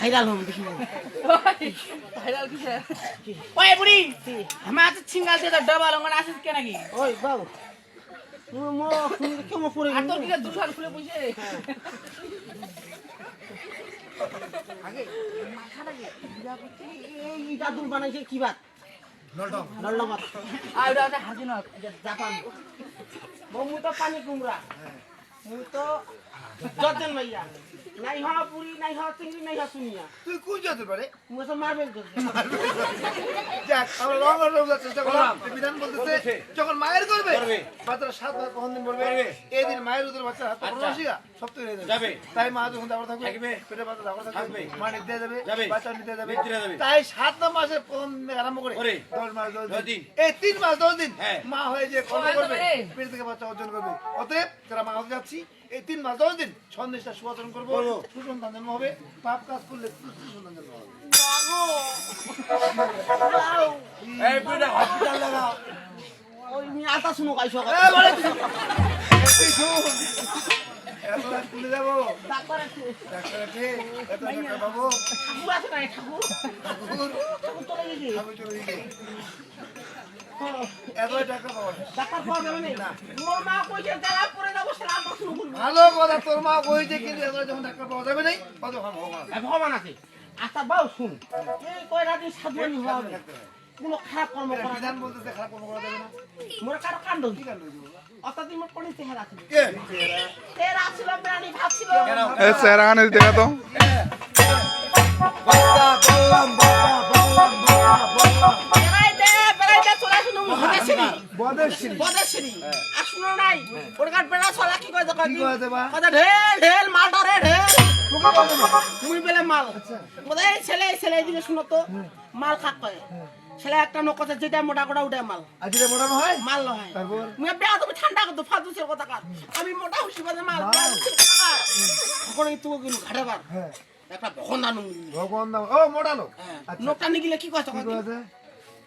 Viral হম দেখি viral কিসে ওই বুড়ি আমার তো সিঙ্গাল দে ডবল অঙ্গন আসিস কে নাকি ওই বাবু মো কেমন পড়ে আর তোর দিকে দুখান খুলে বসে আগে মাথা লাগে এই দাদুর বানাইছে কি বাত ললডং আর ওটা হাজির না জাপান মু তো পানি কুমড়া মু তো জর্জন ভাইয়া নাই হওয়া পুরি নাই হওয়া চিংড়ি নাই হওয়া শুনিয়া তুই কোন যেতে পারে মু তো মারবেল তো যাক আমরা রং রং চেষ্টা করলাম বিধান বলতেছে যখন মায়ের করবে বাচ্চারা 7 বার কখন দিন বলবে এই দিন মায়ের উদর বাচ্চা হাত পড়াশিয়া সব তো হয়ে যাবে তাই মা যখন দাবড় থাকবে পেটে বাচ্চা দাবড় থাকবে মা নিতে যাবে বাচ্চা নিতে যাবে তাই 7 মাসে প্রথম আরম্ভ করে 10 মাস 10 দিন এই 3 মাস 10 দিন মা হয়ে যে কর্ম করবে পেট থেকে বাচ্চা অর্জন করবে অতএব যারা মা হতে যাচ্ছি এই 3 মাস 10 দিন সন্দেশটা সুআচরণ করব সুসন্তান জন্ম হবে পাপ কাজ করলে সুসন্তান জন্ম হবে এই বুড়া হসপিটাল লাগাও ওই মি আতা শুনো কাইছো এ বলে তুই শুন এখন স্কুলে যাব ডাক্তার আছে এত টাকা পাবো ঠাকুর আছে না ঠাকুর ঠাকুর চলে গেছে আমি চলে গেছি এত টাকা পাবো ডাক্তার পাওয়া যাবে না মোর মা কইছে যারা পরে যাব সেটা আতা শুনো বলবো ভালো কথা তোর মা কইছে কিন্তু এত যখন ডাক্তার পাওয়া যাবে নাই কত ভগবান ভগবান আছে আচ্ছা বাউ শুন এই কয়টা দিন সাধুয়ানি হবে কোনো খারাপ কর্ম করা বিধান বলতেছে খারাপ কর্ম করা যাবে না মোর কারো কাণ্ড কি কাণ্ড হইছে অর্থাৎ মোর কোন চেহারা আছে কে চেহারা ছিল প্রাণী ভাবছিল এ চেহারা কানে দেখা তো বেড়াইতে চলে শুনো হদেশিরি বদেশী বদেশিরি আর শুনো নাই ওর কাট বেড়া চলা কি কয় কি কইতে বা কথা ঢেল ঢেল মালটা রে ঢেল তোকে বলতে না তুমি বেলে মাল বোধহয় ছেলে দিকে শুনো তো মাল খাক কয় ছেলে একটা নকছে যেটা মোটা কোটা উঠে মাল আজ রে মোটা হয় মাল নয় তারপর মুই বেয়া তুমি ঠান্ডা করতে ফাদুসের কথা কার আমি মোটা হুসি বাজে মাল এখন তুই কিন্তু ঘাড়াবার হ্যাঁ একটা ভগনা নুন ভগবান দাও ও মোটা লোক নোকটা নিগিলে কি কইছ কি কইছে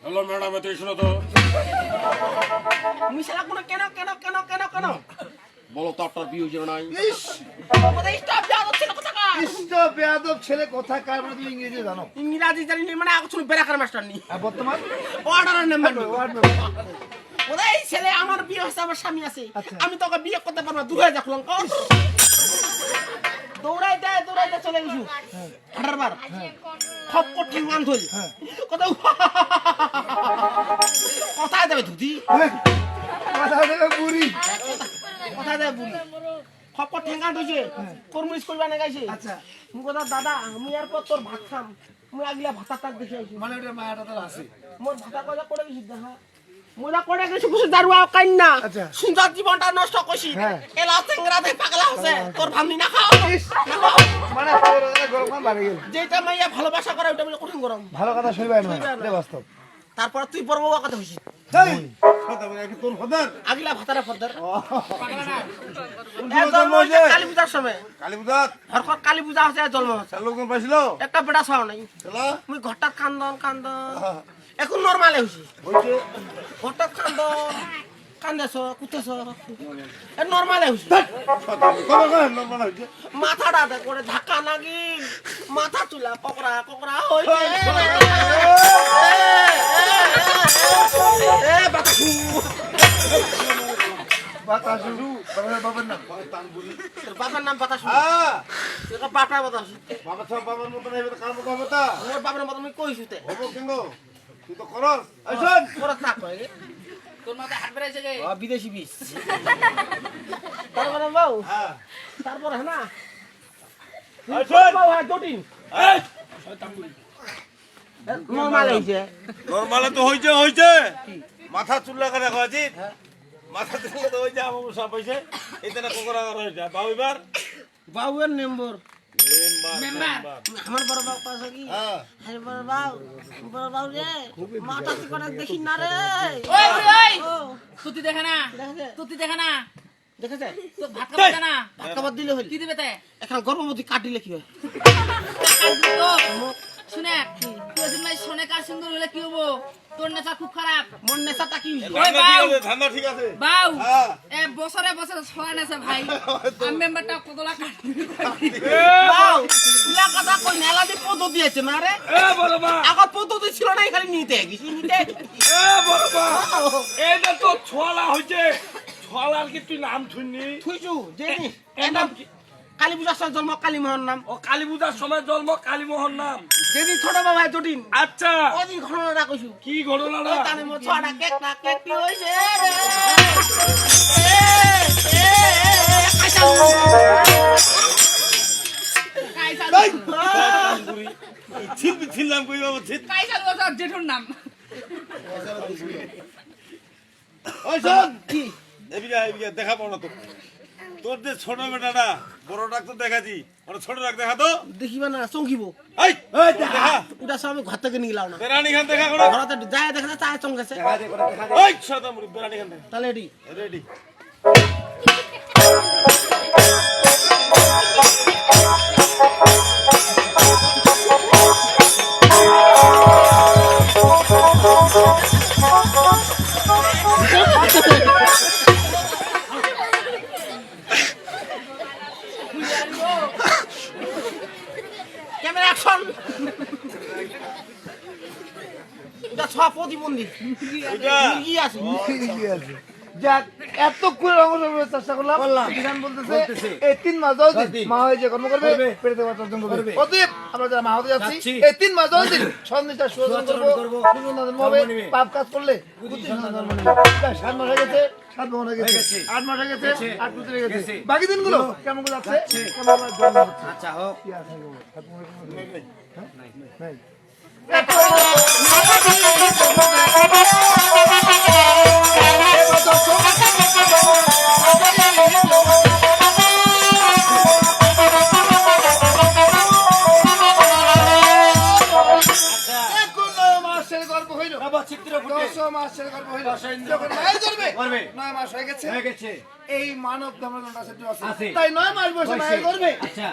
হ্যালো ম্যাডাম এত শুনো তো মুই শালা কোন কেন বলো তো আপনার বিয়ে হয়েছে নাই ইস বোধহয় স্টপ যা হচ্ছে কথা কার ইষ্ট বেয়াদব ছেলে কথা কার মানে তুমি ইংরেজি জানো ইংরাজি জানি নি মানে এখন বেরাকার মাস্টার নি আর বর্তমান অর্ডারের নাম্বার ওয়ার্ড ওই ছেলে আমার বিয়ে হইছে আমার স্বামী আছে আচ্ছা। আমি তোকে বিয়ে করতে পারবো দূর হয়ে যা খুলং দৌড়াইতে চলে গেছু হাঁটারবার খপ কঠিন গান ধরি কোথায় দেবে ধুতি কথা দেবে বুড়ি কোথায় দেবে বুড়ি খপ কঠিন গান ধরছে কর্মুরিস করবা না গাইছে আচ্ছা মুই কথা দাদা আমি আর পর তোর ভাত খাম মুই আগলা ভাতা তাক দেখে আইছি মানে ওটা মায়াটা তো আছে মোর ভাতা কয়টা করে গেছি দেখা মোরা করে গেছি কিছু দারুয়া কাইন্না আচ্ছা। সুন্দর জীবনটা নষ্ট কইছি হ্যাঁ। এলা চেংরাতে পাগলা হচ্ছে তোর ভাবনি না খাও না খাও। মানে গরম বাড়ি গেল যেটা মাইয়া ভালোবাসা করে ওটা বলে কঠিন গরম ভালো কথা শুনবাই না এটা বাস্তব তারপর তুই বড় বাবা কথা হইছিস তাই তোর ফদার আগলা ভাতারা ফর্দার জন্ম হয়েছে কালী পূজার সময় কালী পূজা হরকর কালী পূজা হচ্ছে জন্ম হচ্ছে লোকজন পাইছিল একটা বেটা ছাও নাই খেলা মুই ঘরটাত কান্দন এখন নরমালে হইছি হয়েছে ঘরটাত কান্দেছ কুতেছ নরমালে হইছি নর্মাল হয়েছে মাথাটা করে ধাক্কা লাগি মাথা চুলা ককরা ককরা হইছে এ বাতাসু বাতাসু বাবার নাম তোর বাবার নাম বাতাসু হ্যাঁ তোর বাপটা বাতাসু বাবা সব বাবার মতো নাই কার মতো হবে তা মোর বাবার মতো আমি কইছি তে হবো কিন্তু তুই তো করস আইসন করে থাক কই তোর মাথায় হাত বেড়েছে গে বিদেশি বিষ তারপরে বাবু হ্যাঁ তারপরে হ্যাঁ না আইসন বাবু হ্যাঁ জটিল নরমাল হইছে নরমালে তো হইছে মাথা চুল্লা করে খাওয়াছি মাথা চুল্লা তো হইছে আমার সব হইছে এইটা কোকরা করা হইছে বাবু এবার বাবুয়ের নম্বর মেম্বার আমার বড় বাবু কাছে কি হ্যাঁ আরে বড় বাবু রে মাথা চিকন দেখি না রে ওই ওই ও তুই দেখে না দেখেছে তুই দেখে না দেখেছে তো ভাত খাবে না ভাত খাবার দিলে হইল কি দিবে তে এখন গর্ভবতী কাটিলে কি হয় শুনে তুই আছিস সোনে কার সুন্দর হলে কি হবো তোর নেশা খুব খারাপ মন নেশাটা কি হইছে ওই বাউ ঠান্ডা ঠিক আছে বাউ হ্যাঁ। এ বছরে বছরে সোয়া নেছে ভাই আমি মেম্বারটা কতলা কাট বাউ ইলা কথা কই নেলাদি পদ্ধতি আছে না রে এ বড় মা আগত পদ্ধতি ছিল না খালি নিতে গেছি নিতে এ বড় মা এইটা তো ছোলা হইছে ছোলার কি তুই নাম শুননি থুইছু যে এর নাম কি? কালী পূজার সময় জন্ম কালী মোহন নাম ও কালী পূজার সময় জন্ম কালীমোহন নাম যেদিন ছোট বাবা জটিন আচ্ছা ওদিন ঘটনাটা কইছু কি ঘটনাটা তানে মো ছড়া কেক কি হইছে রে ছিলাম কই বাবা ছিট কাইসাল ওর জেঠুর নাম আইসন কি এবিয়া দেখাবো না তো তোর যে ছোট বেটাটা বড় ডাক্তার দেখাছি ওরা ছোট ডাক্তার দেখা তো দেখিবা না চঙ্কিব এই দেখা ওটা সব আমি ঘর থেকে নিয়ে গেলাম না বেরানি খান দেখা করো ঘরতে যায় দেখা যায় চায় চমকেছে এই সাদা মুড়ি বেরানি খান দেখা তাহলে এটি রেডি ক্যামেরা অ্যাকশন এটা সব প্রতিবন্ধী ওইটা কি আছে যাক এত করে রঙের চেষ্টা করলাম বিধান বলতেছে এই 3 মাস 10 দিন মা হয়ে যে কর্ম করবে পেটে বাচ্চা জন্ম করবে অতএব আমরা যারা মা হতে যাচ্ছি এই 3 মাস 10 দিন সন্নিষ্ঠা সুযোগ করব সুন্দর জন্ম হবে পাপ কাজ করলে বুদ্ধি সুন্দর জন্ম নেবে 7 মাস হয়ে গেছে 7 মাস হয়ে গেছে 8 মাস হয়ে গেছে 8 পুত্র হয়ে গেছে বাকি দিনগুলো কেমন করে যাচ্ছে কেমন আমরা জন্ম হচ্ছে আচ্ছা হোক কি আছে নাই মাসের গর্ভ হইল চিত্র 10 মাসের গর্ভ হইল যখন মায়ের গর্ভে 9 মাস হয়ে গেছে এই মানব ধর্মটা আছে তাই 9 মাস বয়সে মায়ের গর্ভে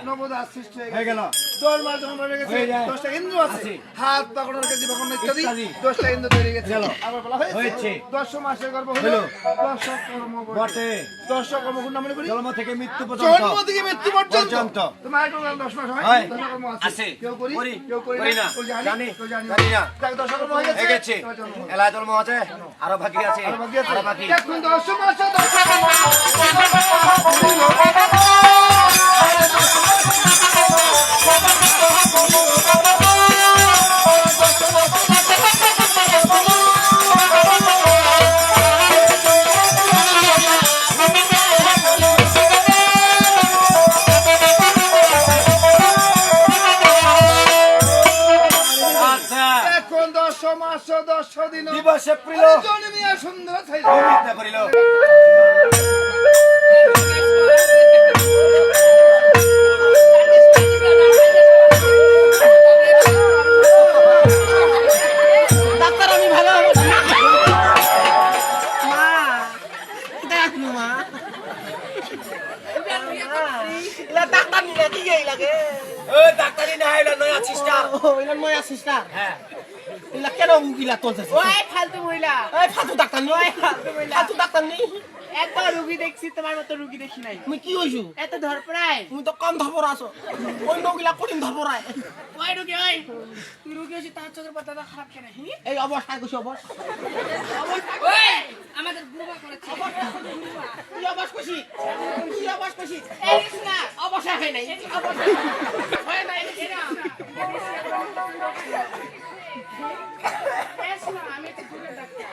নবদাস সৃষ্টি হয়ে গেল 10 মাস যখন হয়ে গেছে 10টা ইন্দ্র আছে হাত পাকড়ার কাছে পাকড় ইত্যাদি 10টা ইন্দ্র তৈরি হয়ে গেছে আবার বলা হয়েছে 10 মাসের গর্ভ হইল 10 কর্ম বটে 10 কর্ম গুণ নাম করি জন্ম থেকে মৃত্যু পর্যন্ত তোমার কোন 10 মাস হয় 10 কর্ম আছে কেউ করি কেউ করি না জানি না 10 কর্ম হয়ে গেছে এলা জন্ম আছে আরো বাকি আছে আরো বাকি এখন 10 মাস 10 দিন দিবসে প্রিয় জন্মিয়া সুন্দর থাইল অমিতা করিল ডাক্তার আমি ভালো হবো না। সিস্টার এলা নয়া সিস্টার হ্যাঁ এলা কেন উগিলা তোলতেছে ওই ফালতু মহিলা এই ফালতু ডাক্তার নি ওই ফালতু মহিলা ফালতু ডাক্তার নি একবার রুগী দেখছি তোমার মতো রুগী দেখি নাই তুমি কি হইছো এত ধর প্রায় তুমি তো কম ধরবর আছো ওই নগিলা কঠিন ধরবরায় ওই রুগী ওই তুই রুগী হয়েছি তার চোখের পাতা খারাপ কেন এই অবস্থায় কইছো অবস্থা ওই আমাদের গুরুমা করেছে তুই অবস্থ কইছি তুই অবস্থ কইছি এই না অবস্থা হয় নাই অবস্থা হয় নাই এরা আমি তো দূরে ডাক্তার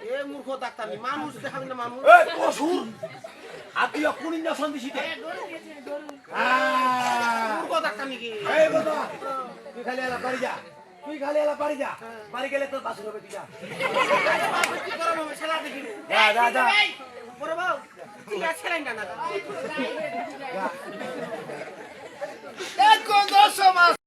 এ মূর্খ ডাক্তার নি মানুষ দেখাবি না মানুষ এই পশুর আপনি কোন ইঞ্জেকশন দিছিতে গরু দিয়েছে গরু মূর্খ ডাক্তার নাকি এই কথা তুই খালি এলা বাড়ি যা তুই খালি এলা বাড়ি যা বাড়ি গেলে তোর বাসুর হবে তুই যা কি করব আমি শালা দেখি যা যা যা বড় বাবু ঠিক আছে না না এক 10 মাস